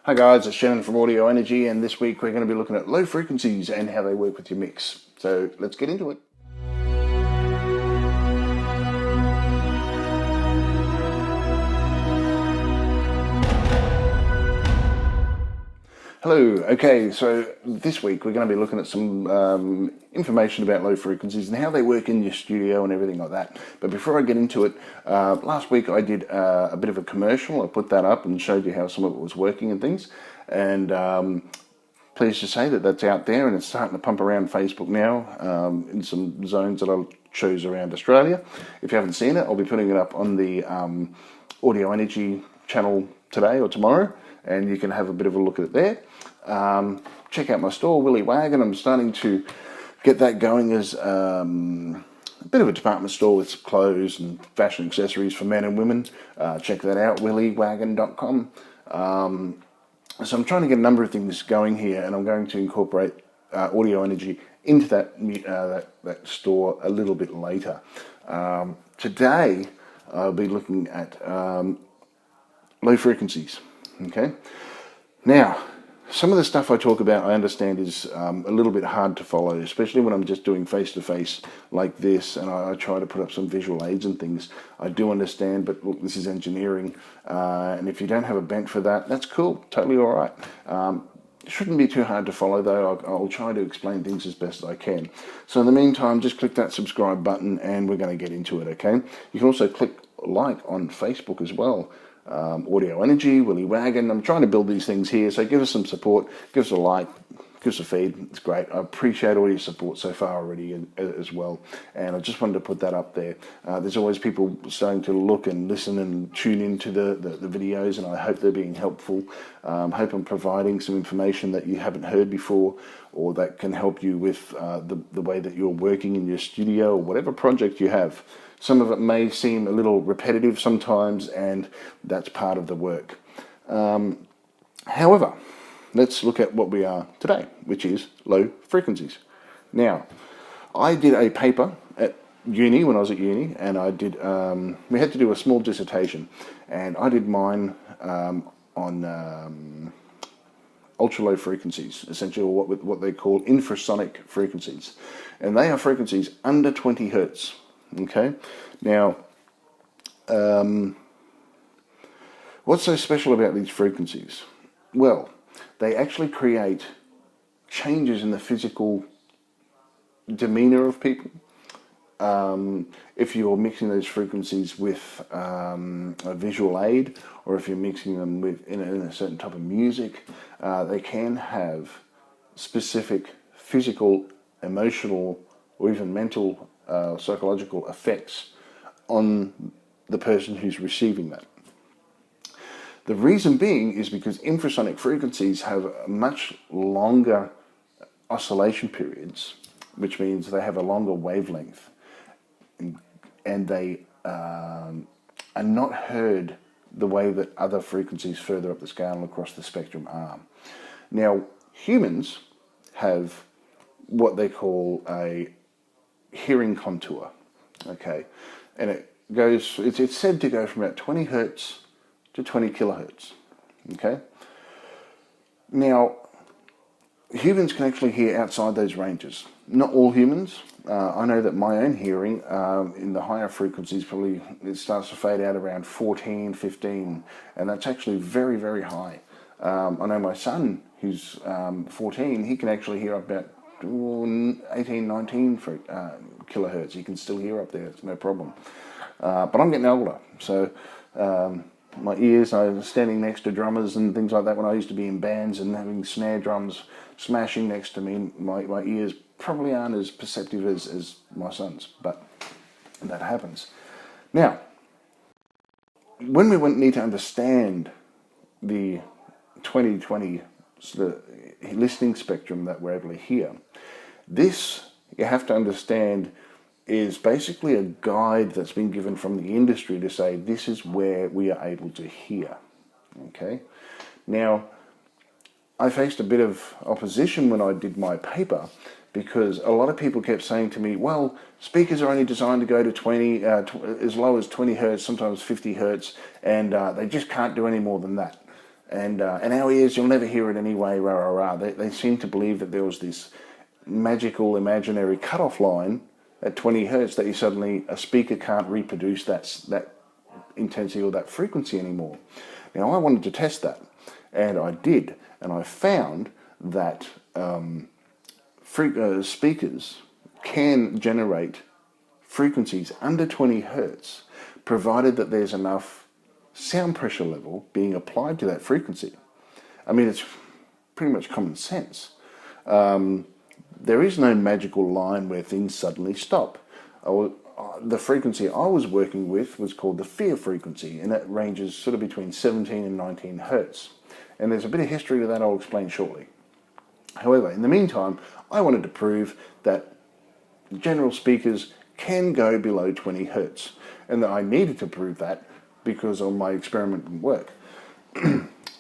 Hi guys, it's Shannon from Audio Energy, and this week we're going to be looking at low frequencies and how they work with your mix. So let's get into it. Hello, okay, so this week we're going to be looking at some information about low frequencies and how they work in your studio and everything like that. But before I get into it, last week I did a bit of a commercial. I put that up and showed you how some of it was working and things. And pleased to say that that's out there and it's starting to pump around Facebook now in some zones that I chose around Australia. If you haven't seen it, I'll be putting it up on the Audio Energy channel today or tomorrow, and you can have a bit of a look at it there. Check out my store, Willy Wagon. I'm starting to get that going as a bit of a department store with clothes and fashion accessories for men and women. Check that out, willywagon.com. So I'm trying to get a number of things going here, and I'm going to incorporate Audio Energy into that store a little bit later. Today I'll be looking at low frequencies. Okay. Now, some of the stuff I talk about, I understand, is a little bit hard to follow, especially when I'm just doing face-to-face like this, and I try to put up some visual aids and things. I do understand, but look, this is engineering, and if you don't have a bent for that, that's cool, totally all right. It shouldn't be too hard to follow, though. I'll try to explain things as best as I can. So in the meantime, just click that subscribe button, and we're going to get into it, okay? You can also click like on Facebook as well. Audio Energy, Willy Wagon. I'm trying to build these things here, so give us some support, give us a like, give us a feed. It's great. I appreciate all your support so far already as well, and I just wanted to put that up there. There's always people starting to look and listen and tune into the videos, and I hope they're being helpful. Hope I'm providing some information that you haven't heard before, or that can help you with the way that you're working in your studio or whatever project you have. Some of it may seem a little repetitive sometimes, and that's part of the work. However, let's look at what we are today, which is low frequencies. Now, I did a paper at uni, when I was at uni, and I did, we had to do a small dissertation, and I did mine on ultra low frequencies, essentially, or what they call infrasonic frequencies. And they are frequencies under 20 hertz. Okay, now, what's so special about these frequencies? Well, they actually create changes in the physical demeanor of people. If you're mixing those frequencies with a visual aid, or if you're mixing them with in a certain type of music, they can have specific physical, emotional, or even mental psychological effects on the person who's receiving that. The reason being is because infrasonic frequencies have much longer oscillation periods, which means they have a longer wavelength, and they are not heard the way that other frequencies further up the scale and across the spectrum are. Now, humans have what they call a hearing contour, okay, and it's said to go from about 20 hertz to 20 kilohertz, okay. Now, humans can actually hear outside those ranges. Not all humans. I know that my own hearing in the higher frequencies, probably it starts to fade out around 14, 15, and that's actually very, very high. I know my son, who's 14, he can actually hear up about 18, 19 kilohertz. You can still hear up there, it's no problem. But I'm getting older, so my ears, I was standing next to drummers and things like that when I used to be in bands and having snare drums smashing next to me. My ears probably aren't as perceptive as my son's, but that happens. Now, when we need to understand the 20/20 listening spectrum that we're able to hear, this, you have to understand, is basically a guide that's been given from the industry to say this is where we are able to hear. Okay, now I faced a bit of opposition when I did my paper, because a lot of people kept saying to me, well, speakers are only designed to go to 20, as low as 20 hertz, sometimes 50 hertz, and they just can't do any more than that. And our ears, you'll never hear it anyway, rah, rah, rah. They seem to believe that there was this magical, imaginary cutoff line at 20 hertz that a speaker can't reproduce that intensity or that frequency anymore. Now, I wanted to test that, and I did, and I found that speakers can generate frequencies under 20 hertz, provided that there's enough sound pressure level being applied to that frequency. I mean, it's pretty much common sense. There is no magical line where things suddenly stop. The frequency I was working with was called the fear frequency, and that ranges sort of between 17 and 19 hertz. And there's a bit of history to that I'll explain shortly. However, in the meantime, I wanted to prove that general speakers can go below 20 hertz, and that I needed to prove that because my experiment didn't work.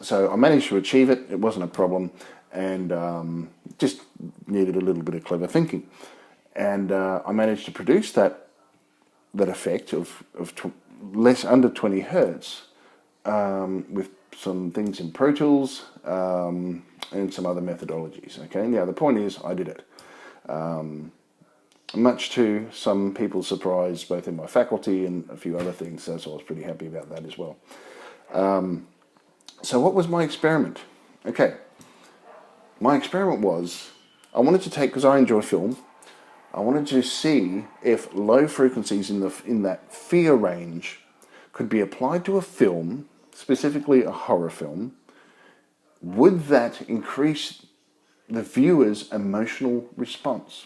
So I managed to achieve it. It wasn't a problem, and just needed a little bit of clever thinking. And I managed to produce that effect of less under 20 hertz with some things in Pro Tools and some other methodologies. Okay, now the point is, I did it. Much to some people's surprise, both in my faculty and a few other things, so I was pretty happy about that as well. So what was my experiment? Okay, my experiment was, I wanted to take, because I enjoy film, I wanted to see if low frequencies in that fear range could be applied to a film, specifically a horror film. Would that increase the viewer's emotional response?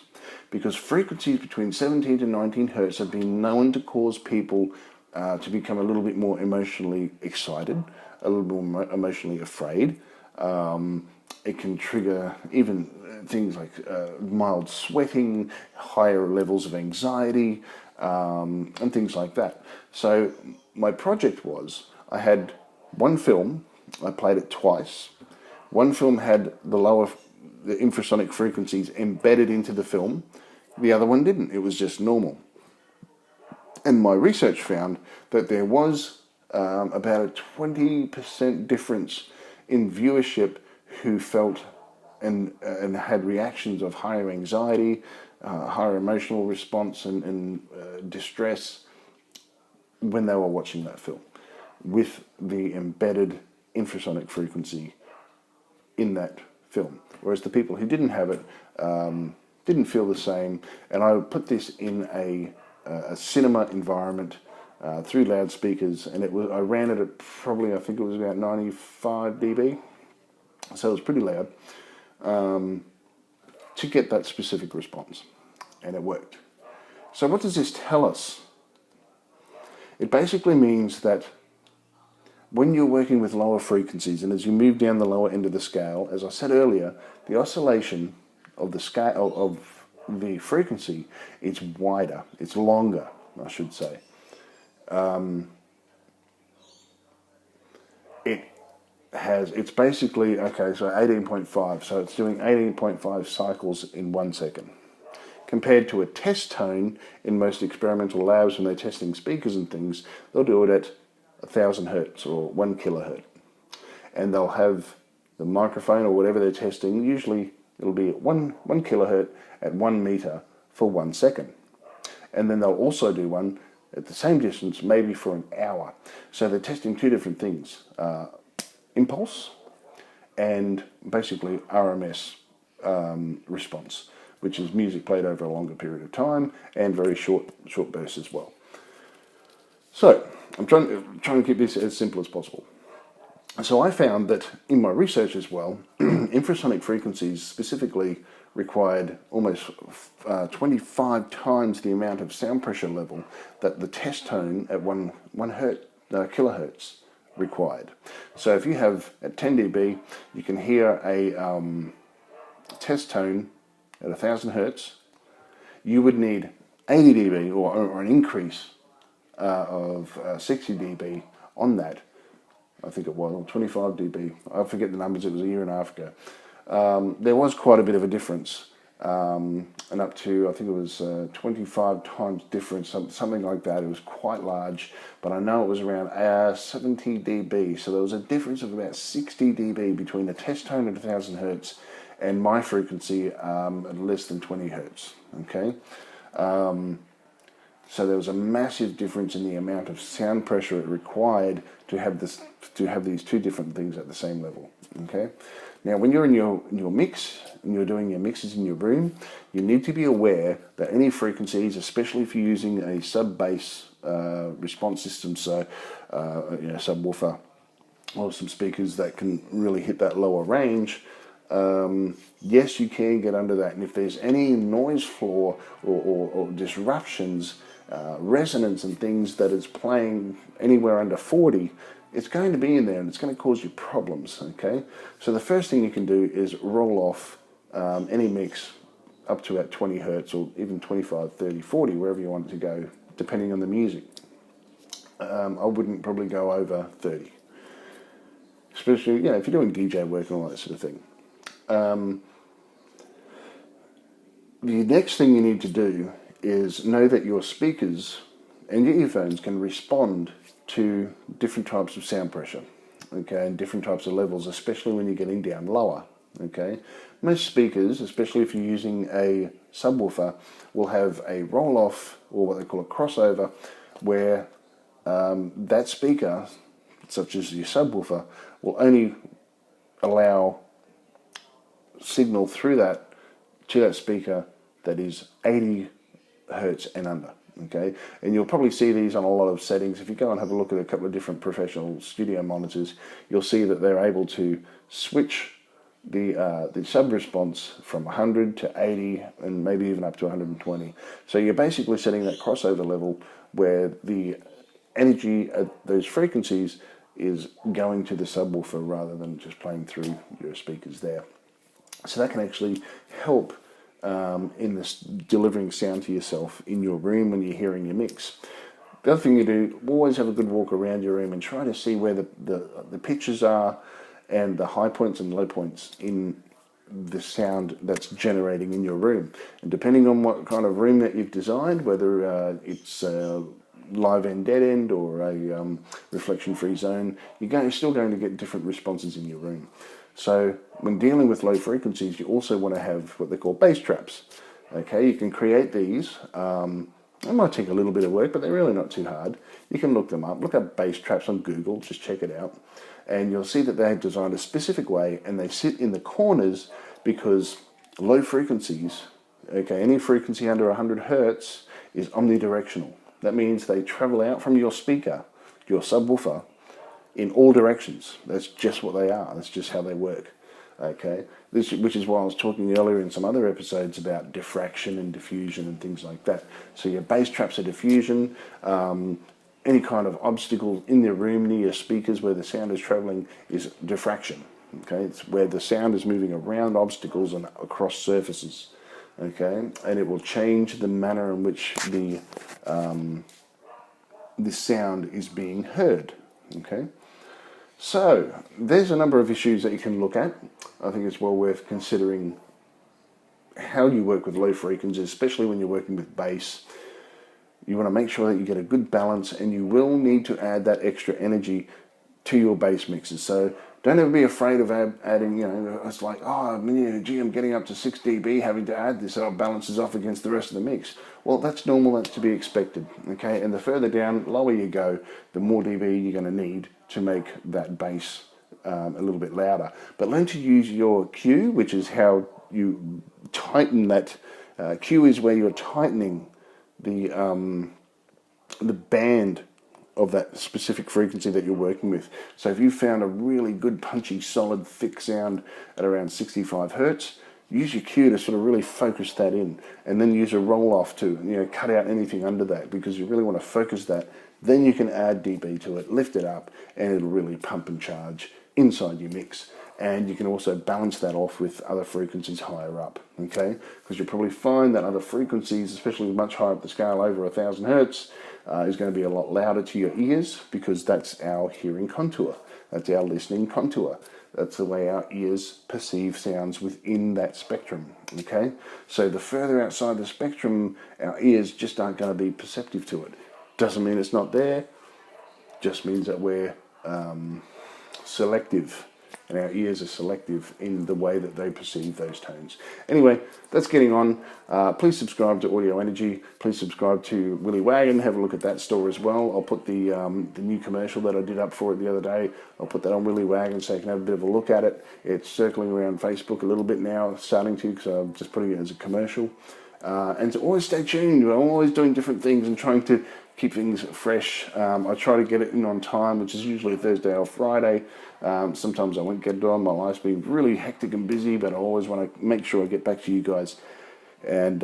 Because frequencies between 17 to 19 hertz have been known to cause people to become a little bit more emotionally excited, a little more emotionally afraid. It can trigger even things like mild sweating, higher levels of anxiety, and things like that. So my project was, I had one film, I played it twice. One film had the infrasonic frequencies embedded into the film. The other one didn't. It was just normal. And my research found that there was about a 20% difference in viewership who felt and had reactions of higher anxiety, higher emotional response and distress when they were watching that film with the embedded infrasonic frequency in that film. Whereas the people who didn't have it didn't feel the same. And I put this in a cinema environment through loudspeakers, and I ran it at probably, I think it was about 95 dB. So it was pretty loud, to get that specific response, and it worked. So what does this tell us? It basically means that when you're working with lower frequencies, and as you move down the lower end of the scale, as I said earlier, the oscillation of the scale of the frequency, it's wider, it's longer, I should say. It's basically, okay, so 18.5, so it's doing 18.5 cycles in 1 second. Compared to a test tone in most experimental labs when they're testing speakers and things, they'll do it at 1,000 hertz or 1 kilohertz. And they'll have the microphone or whatever they're testing, usually it'll be at 1 kilohertz at 1 meter for 1 second. And then they'll also do one at the same distance, maybe for an hour. So they're testing two different things. Impulse and basically RMS response, which is music played over a longer period of time and very short bursts as well. So I'm trying to keep this as simple as possible. So I found that in my research as well, infrasonic frequencies specifically required almost 25 times the amount of sound pressure level that the test tone at 1 kilohertz required. So if you have at 10 dB, you can hear a test tone at 1,000 hertz. You would need 80 dB or an increase of 60 dB on that. I think it was 25 dB. I forget the numbers. It was a year and a half ago. There was quite a bit of a difference, and up to, I think it was 25 times difference, something like that. It was quite large, but I know it was around 70 dB. So there was a difference of about 60 dB between the test tone at 1000 hertz and my frequency at less than 20 hertz. Okay. So there was a massive difference in the amount of sound pressure it required to have these two different things at the same level. Okay. Now, when you're in your mix and you're doing your mixes in your room, you need to be aware that any frequencies, especially if you're using a sub-bass response system, so subwoofer or some speakers that can really hit that lower range, yes, you can get under that. And if there's any noise floor or disruptions, resonance and things that is playing anywhere under 40, it's going to be in there and it's going to cause you problems. Okay, so the first thing you can do is roll off any mix up to about 20 hertz or even 25, 30, 40, wherever you want it to go, depending on the music. I wouldn't probably go over 30, especially if you're doing DJ work and all that sort of thing. The next thing you need to do is know that your speakers and your earphones can respond to different types of sound pressure, okay, and different types of levels, especially when you're getting down lower. Okay, most speakers, especially if you're using a subwoofer, will have a roll-off or what they call a crossover, where that speaker, such as your subwoofer, will only allow signal through that to that speaker that is 80 hertz and under. Okay, and you'll probably see these on a lot of settings. If you go and have a look at a couple of different professional studio monitors, you'll see that they're able to switch the sub response from 100 to 80 and maybe even up to 120. So you're basically setting that crossover level where the energy at those frequencies is going to the subwoofer rather than just playing through your speakers there. So that can actually help in this delivering sound to yourself in your room when you're hearing your mix. The other thing you do, always have a good walk around your room and try to see where the pitches are and the high points and low points in the sound that's generating in your room. And depending on what kind of room that you've designed, whether it's live end, dead end, or a reflection-free zone, you're still going to get different responses in your room. So when dealing with low frequencies, you also want to have what they call bass traps. Okay, you can create these. It might take a little bit of work, but they're really not too hard. You can look them up. Look up bass traps on Google. Just check it out. And you'll see that they're designed a specific way, and they sit in the corners because low frequencies, okay, any frequency under 100 hertz is omnidirectional. That means they travel out from your speaker, your subwoofer, in all directions. That's just what they are. That's just how they work. Okay, which is why I was talking earlier in some other episodes about diffraction and diffusion and things like that. So your bass traps are diffusion. Any kind of obstacle in the room near your speakers where the sound is traveling is diffraction. Okay, it's where the sound is moving around obstacles and across surfaces. Okay, and it will change the manner in which the sound is being heard. Okay. So, there's a number of issues that you can look at. I think it's well worth considering how you work with low frequencies, especially when you're working with bass. You want to make sure that you get a good balance, and you will need to add that extra energy to your bass mixes. So, don't ever be afraid of adding, it's like, gee, I'm getting up to 6 dB, having to add this, so it balances off against the rest of the mix. Well, that's normal, that's to be expected, okay? And the further down, lower you go, the more dB you're going to need to make that bass a little bit louder. But learn to use your Q, which is how you tighten that. Q is where you're tightening the band of that specific frequency that you're working with. So if you found a really good punchy solid thick sound at around 65 hertz, use your Q to sort of really focus that in, and then use a roll off to cut out anything under that, because you really want to focus that. Then you can add dB to it, lift it up, and it'll really pump and charge inside your mix. And you can also balance that off with other frequencies higher up, okay? Because you'll probably find that other frequencies, especially much higher up the scale, over 1000 hertz, is going to be a lot louder to your ears, because that's our hearing contour. That's our listening contour. That's the way our ears perceive sounds within that spectrum, okay? So the further outside the spectrum, our ears just aren't going to be perceptive to it. Doesn't mean it's not there, just means that we're selective, and our ears are selective in the way that they perceive those tones. Anyway, that's getting on. Please subscribe to Audio Energy. Please subscribe to Willy Wagon. Have a look at that store as well. I'll put the new commercial that I did up for it the other day. I'll put that on Willy Wagon so you can have a bit of a look at it. It's circling around Facebook a little bit now, starting to, because I'm just putting it as a commercial. And to always stay tuned. I'm always doing different things and trying to keep things fresh. I try to get it in on time, which is usually a Thursday or Friday. Sometimes I won't get it on. My life's been really hectic and busy, but I always want to make sure I get back to you guys and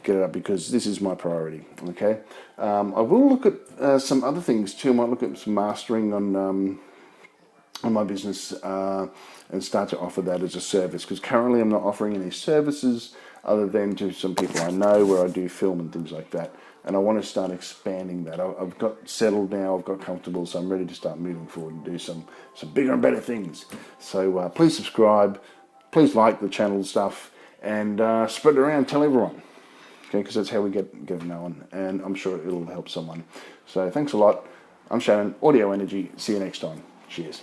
get it up, because this is my priority. Okay, I will look at some other things too. I might look at some mastering on my business and start to offer that as a service, because currently I'm not offering any services other than to some people I know where I do film and things like that. And I want to start expanding that. I've got settled now, I've got comfortable, so I'm ready to start moving forward and do some bigger and better things. So please subscribe, please like the channel stuff, and spread it around, tell everyone. Okay, because that's how we get it known, and I'm sure it'll help someone. So thanks a lot. I'm Shannon, Audio Energy. See you next time. Cheers.